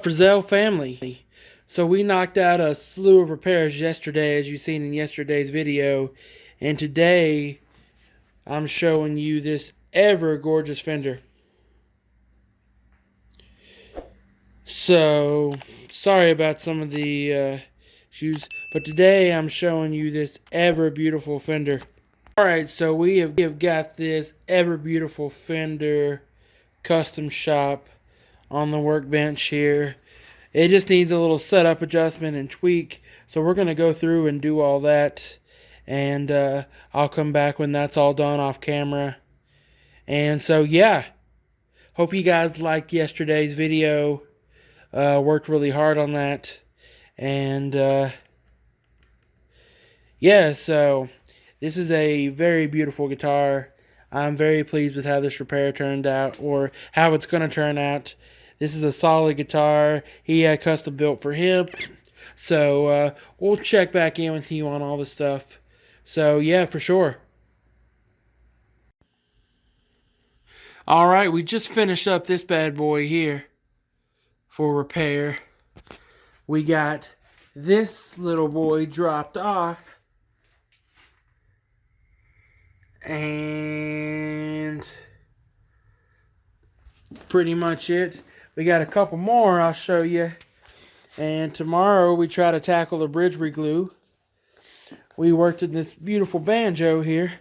Frazzell family. So we knocked out a slew of repairs yesterday, as you've seen in yesterday's video, and today I'm showing you this ever gorgeous fender. So sorry about some of the issues, but today I'm showing you this ever beautiful fender. Alright, so we have got this ever beautiful fender custom shop on the workbench here. It just needs a little setup adjustment and tweak, so we're going to go through and do all that, and I'll come back when that's all done off camera. And so yeah, hope you guys liked yesterday's video. Worked really hard on that, and yeah, so this is a very beautiful guitar. I'm very pleased with how this repair turned out, or how it's going to turn out. This is a solid guitar. He had custom built for him. So we'll check back in with you on all this stuff. So yeah, for sure. Alright, we just finished up this bad boy here for repair. We got this little boy dropped off. And pretty much it. We got a couple more I'll show you. And tomorrow we try to tackle the bridge reglue. We worked in this beautiful banjo here.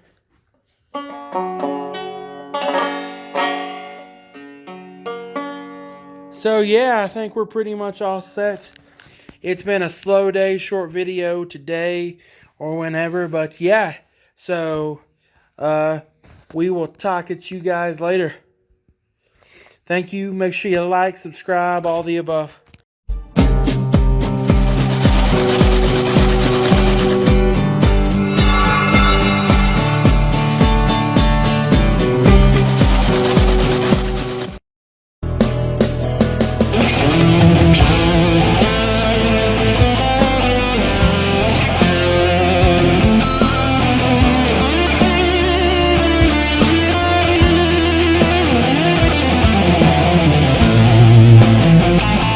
So yeah, I think we're pretty much all set. It's been a slow day, short video today or whenever, but yeah. So we will talk at you guys later. Thank you. Make sure you like, subscribe, all the above.